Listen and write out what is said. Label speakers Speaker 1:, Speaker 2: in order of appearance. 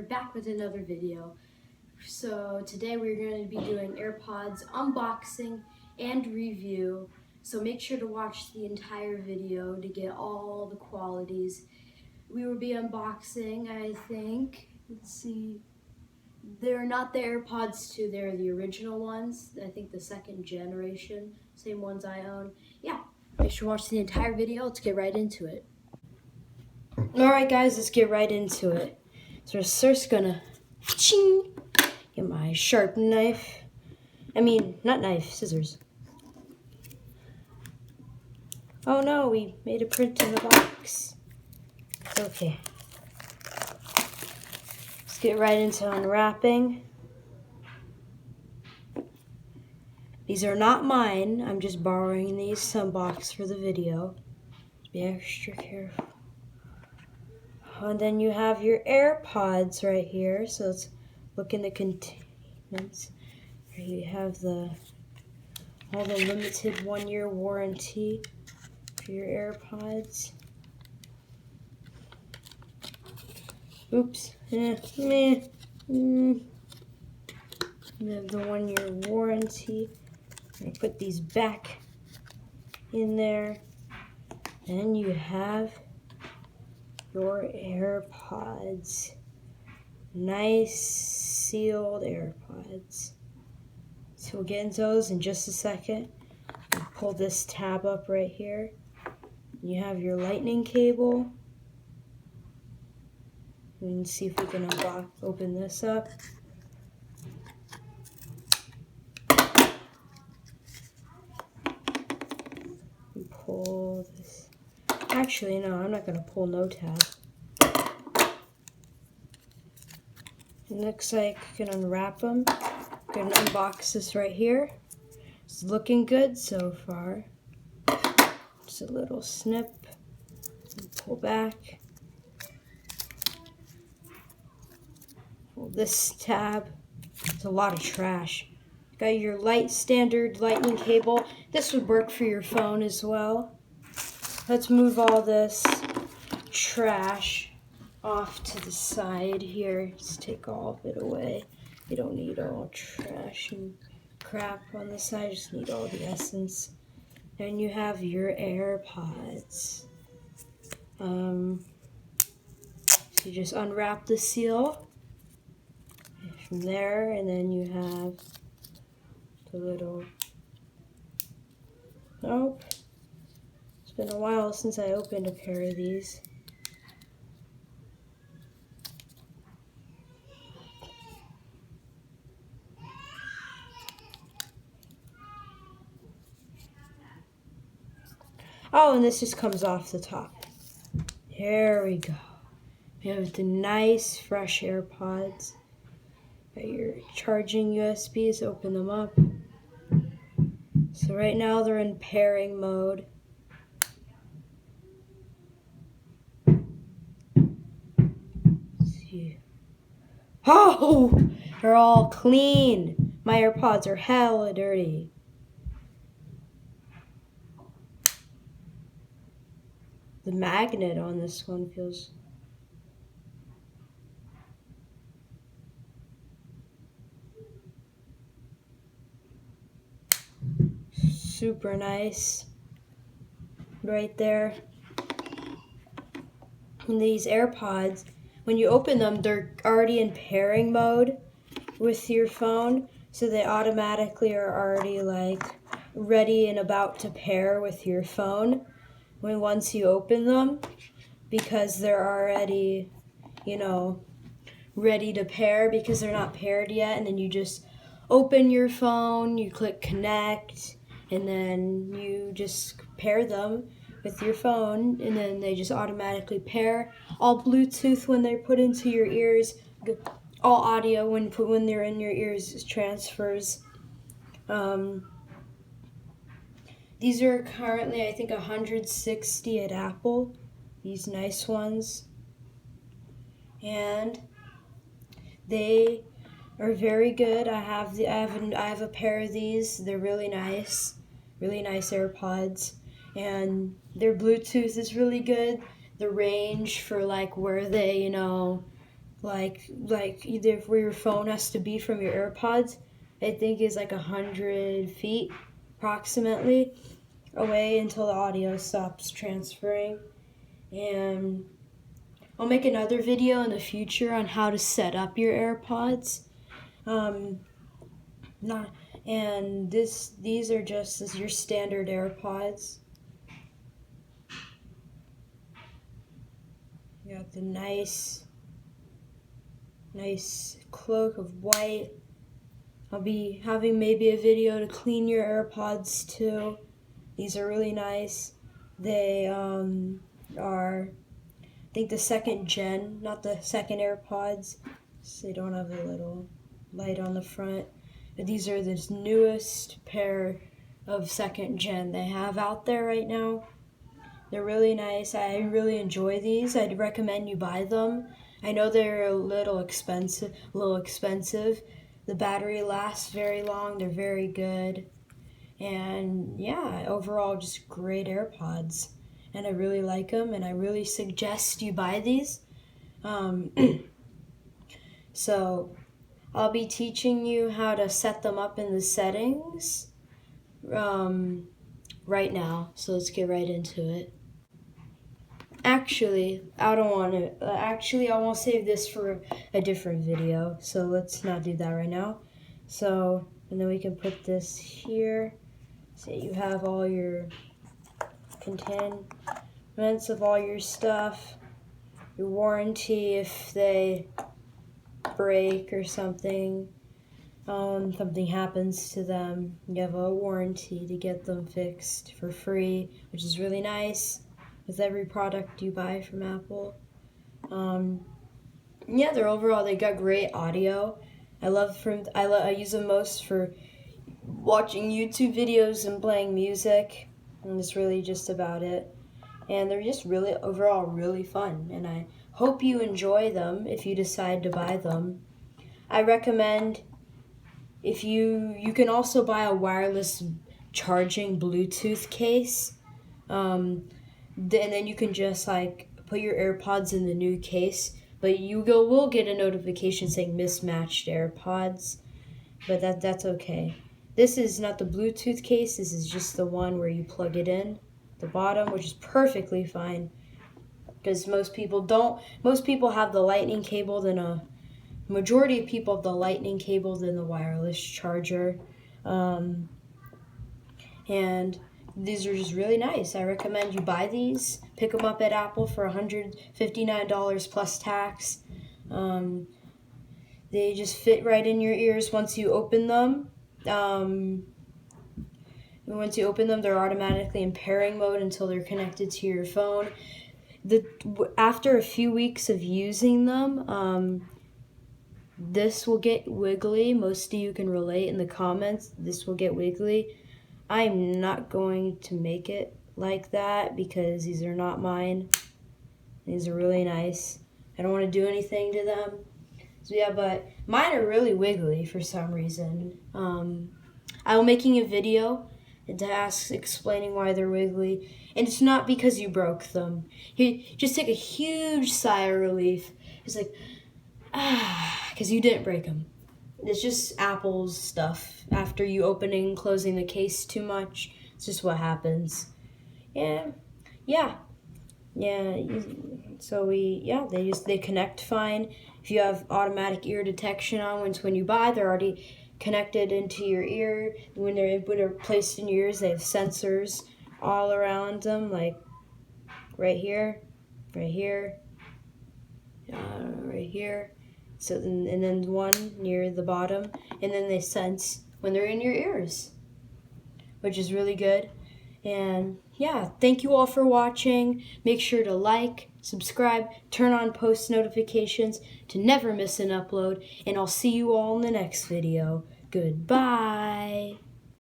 Speaker 1: back with another video. So today we're going to be doing AirPods unboxing and review. So make sure to watch the entire video to get all the qualities. We will be unboxing, I think. Let's see. They're not the AirPods 2, they're the original ones. I think the second generation, same ones I own. Yeah, make sure to watch the entire video. Let's get right into it. Alright guys, let's get right into it. So we're first gonna get my sharp knife. Not knife, scissors. Oh no, we made a print in the box. Okay. Let's get right into unwrapping. These are not mine. I'm just borrowing these to unbox for the video. Be extra careful. And then you have your AirPods right here. So let's look in the containments. Here you have all the limited 1-year warranty for your AirPods. Oops. You have the 1-year warranty. I put these back in there. And you have your AirPods. Nice sealed AirPods. So we'll get into those in just a second. Pull this tab up right here. You have your lightning cable. And see if we can open this up. And pull this. Actually, no, I'm not going to pull no tab. It looks like I can unwrap them. I'm going to unbox this right here. It's looking good so far. Just a little snip. Pull back. Pull this tab. It's a lot of trash. Got your standard lightning cable. This would work for your phone as well. Let's move all this trash off to the side here. Just take all of it away. You don't need all trash and crap on the side. You just need all the essence. Then you have your AirPods. So you just unwrap the seal from there, and then you have the little. Nope. It's been a while since I opened a pair of these. Oh, and this just comes off the top. There we go. We have the nice fresh AirPods. Got your charging USBs, open them up. So right now they're in pairing mode. Oh, they're all clean. My AirPods are hella dirty. The magnet on this one feels super nice. Right there. And these AirPods, when you open them, they're already in pairing mode with your phone, so they automatically are already like ready and about to pair with your phone once you open them, because they're already, ready to pair because they're not paired yet. And then you just open your phone, you click connect, and then you just pair them with your phone, and then they just automatically pair. All Bluetooth when they're put into your ears, all audio when they're in your ears transfers. These are currently, I think, $160 at Apple. These nice ones, and they are very good. I have a pair of these. They're really nice AirPods, and their Bluetooth is really good. The range for like where they like either where your phone has to be from your AirPods, I think is like 100 feet approximately away until the audio stops transferring. And I'll make another video in the future on how to set up your AirPods. These are just as your standard AirPods. You got the nice cloak of white. I'll be having maybe a video to clean your AirPods too. These are really nice. They are, I think, the second gen, not the second AirPods. So they don't have a little light on the front. But these are the newest pair of second gen they have out there right now. They're really nice. I really enjoy these. I'd recommend you buy them. I know they're a little expensive. The battery lasts very long. They're very good. And yeah, overall just great AirPods. And I really like them, and I really suggest you buy these. So I'll be teaching you how to set them up in the settings right now. So let's get right into it. Actually, I don't want to. I won't save this for a different video. So let's not do that right now. So, and then we can put this here. So you have all your containments of all your stuff, your warranty if they break or something, something happens to them, you have a warranty to get them fixed for free, which is really nice with every product you buy from Apple. Yeah, they got great audio. I use them most for watching YouTube videos and playing music, and it's really just about it. And they're just really overall really fun, and I hope you enjoy them if you decide to buy them. I recommend if you can also buy a wireless charging Bluetooth case, and then you can just like put your AirPods in the new case, but will get a notification saying mismatched AirPods, but that's okay. This is not the Bluetooth case, this is just the one where you plug it in, the bottom, which is perfectly fine. Because most people have the lightning cable, majority of people have the lightning cable than the wireless charger. And these are just really nice. I recommend you buy these. Pick them up at Apple for $159 plus tax. They just fit right in your ears once you open them. Once you open them, they're automatically in pairing mode until they're connected to your phone. After a few weeks of using them, this will get wiggly. Most of you can relate in the comments. This will get wiggly. I'm not going to make it like that because these are not mine. These are really nice. I don't want to do anything to them. So yeah, but mine are really wiggly for some reason. I'm making a video explaining why they're wiggly, and it's not because you broke them. You just take a huge sigh of relief. It's like, because you didn't break them. It's just Apple's stuff. After you opening and closing the case too much, it's just what happens. Yeah. They connect fine. If you have automatic ear detection on, when you buy, they're already connected into your ear. When they're placed in your ears, they have sensors all around them, like right here. So and then one near the bottom, and then they sense when they're in your ears, which is really good. And yeah, thank you all for watching. Make sure to like, subscribe, turn on post notifications to never miss an upload, and I'll see you all in the next video. Goodbye.